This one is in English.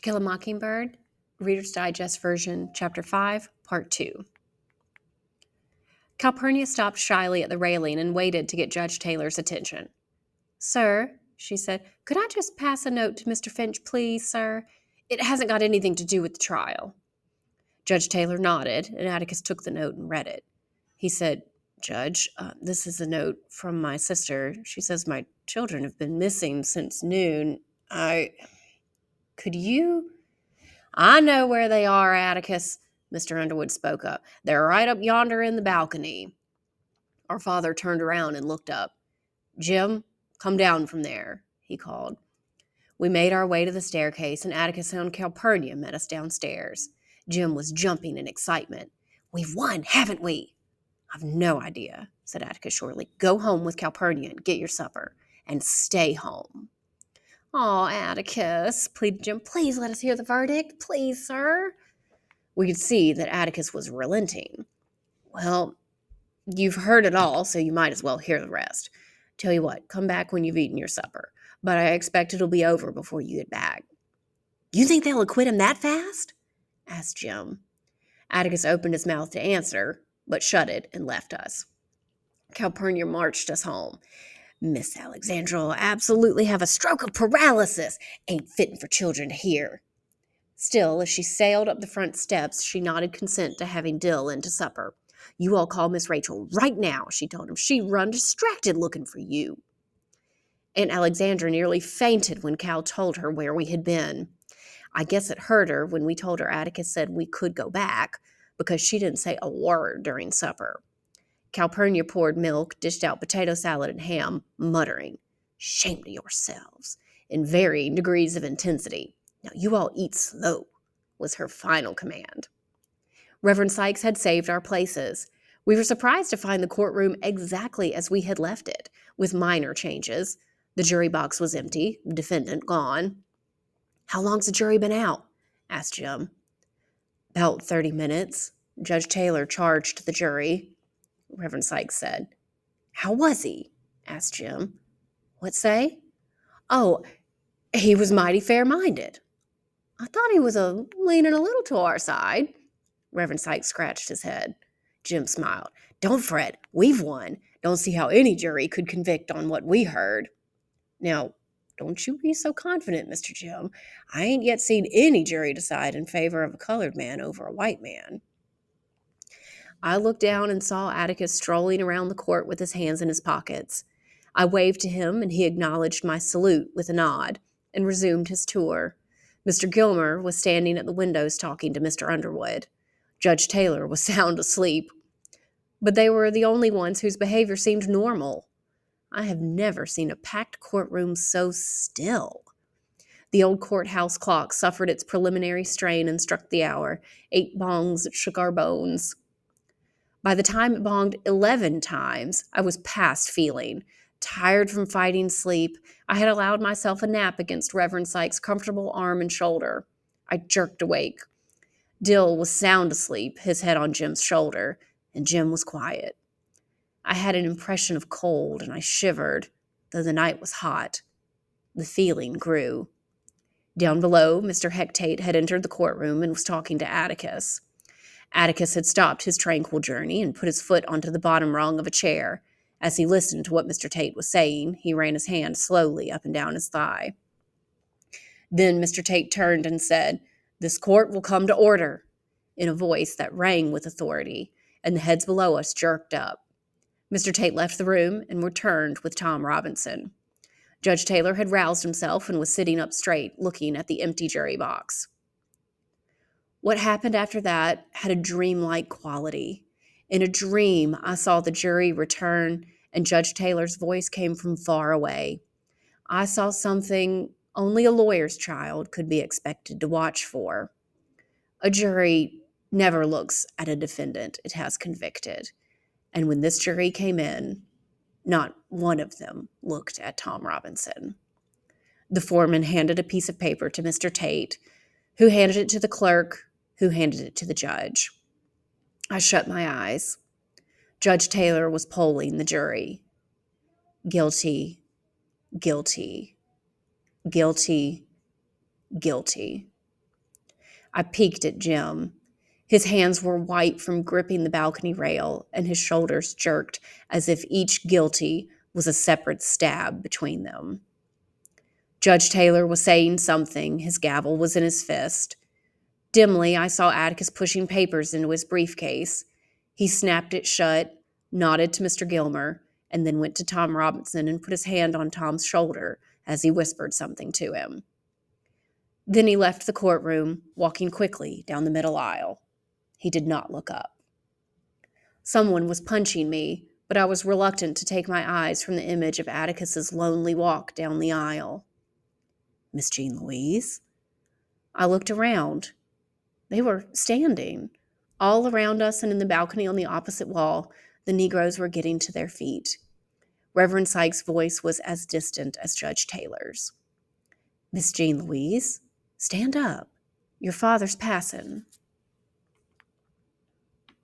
To Kill a Mockingbird, Reader's Digest version, Chapter 5, Part 2. Calpurnia stopped shyly at the railing and waited to get Judge Taylor's attention. "Sir," she said, "could I just pass a note to Mr. Finch, please, sir? It hasn't got anything to do with the trial." Judge Taylor nodded, and Atticus took the note and read it. He said, "Judge, this is a note from my sister. She says my children have been missing since noon. Could you—" "I know where they are, Atticus," Mr. Underwood spoke up. "They're right up yonder in the balcony." Our father turned around and looked up. "Jim, come down from there," he called. We made our way to the staircase, and Atticus and Calpurnia met us downstairs. Jim was jumping in excitement. "We've won, haven't we?" "I've no idea," said Atticus shortly. "Go home with Calpurnia and get your supper. And stay home." "Aw, Atticus," pleaded Jim. "Please let us hear the verdict. Please, sir." We could see that Atticus was relenting. "Well, you've heard it all, so you might as well hear the rest. Tell you what, come back when you've eaten your supper. But I expect it'll be over before you get back." "You think they'll acquit him that fast?" asked Jim. Atticus opened his mouth to answer, but shut it and left us. Calpurnia marched us home. "Miss Alexandra'll absolutely have a stroke of paralysis. Ain't fitting for children to hear." Still, as she sailed up the front steps, she nodded consent to having Dill in to supper. "You all call Miss Rachel right now," she told him. "She run distracted looking for you." Aunt Alexandra nearly fainted when Cal told her where we had been. I guess it hurt her when we told her Atticus said we could go back, because she didn't say a word during supper. Calpurnia poured milk, dished out potato salad and ham, muttering, "Shame to yourselves," in varying degrees of intensity. "Now you all eat slow," was her final command. Reverend Sykes had saved our places. We were surprised to find the courtroom exactly as we had left it, with minor changes. The jury box was empty, the defendant gone. "How long's the jury been out?" asked Jim. "About 30 minutes. Judge Taylor charged the jury," Reverend Sykes said. "How was he?" asked Jim. "What say?" "Oh, he was mighty fair-minded." "I thought he was leaning a little to our side." Reverend Sykes scratched his head. Jim smiled. "Don't fret, we've won. Don't see how any jury could convict on what we heard." "Now, don't you be so confident, Mr. Jim. I ain't yet seen any jury decide in favor of a colored man over a white man." I looked down and saw Atticus strolling around the court with his hands in his pockets. I waved to him, and he acknowledged my salute with a nod and resumed his tour. Mr. Gilmer was standing at the windows talking to Mr. Underwood. Judge Taylor was sound asleep. But they were the only ones whose behavior seemed normal. I have never seen a packed courtroom so still. The old courthouse clock suffered its preliminary strain and struck the hour. 8 bongs shook our bones. By the time it bonged 11 times, I was past feeling. Tired from fighting sleep, I had allowed myself a nap against Reverend Sykes' comfortable arm and shoulder. I jerked awake. Dill was sound asleep, his head on Jim's shoulder, and Jim was quiet. I had an impression of cold, and I shivered, though the night was hot. The feeling grew. Down below, Mr. Hectate had entered the courtroom and was talking to Atticus. Atticus had stopped his tranquil journey and put his foot onto the bottom rung of a chair. As he listened to what Mr. Tate was saying, he ran his hand slowly up and down his thigh. Then Mr. Tate turned and said, "This court will come to order," in a voice that rang with authority, and the heads below us jerked up. Mr. Tate left the room and returned with Tom Robinson. Judge Taylor had roused himself and was sitting up straight, looking at the empty jury box. What happened after that had a dreamlike quality. In a dream, I saw the jury return, and Judge Taylor's voice came from far away. I saw something only a lawyer's child could be expected to watch for. A jury never looks at a defendant it has convicted. And when this jury came in, not one of them looked at Tom Robinson. The foreman handed a piece of paper to Mr. Tate, who handed it to the clerk, who handed it to the judge. I shut my eyes. Judge Taylor was polling the jury. Guilty, guilty, guilty, guilty. I peeked at Jim. His hands were white from gripping the balcony rail, and his shoulders jerked as if each guilty was a separate stab between them. Judge Taylor was saying something. His gavel was in his fist. Dimly, I saw Atticus pushing papers into his briefcase. He snapped it shut, nodded to Mr. Gilmer, and then went to Tom Robinson and put his hand on Tom's shoulder as he whispered something to him. Then he left the courtroom, walking quickly down the middle aisle. He did not look up. Someone was punching me, but I was reluctant to take my eyes from the image of Atticus's lonely walk down the aisle. Miss Jean Louise? I looked around. They were standing. All around us and in the balcony on the opposite wall, the Negroes were getting to their feet. Reverend Sykes' voice was as distant as Judge Taylor's. Miss Jean Louise, stand up. Your father's passing.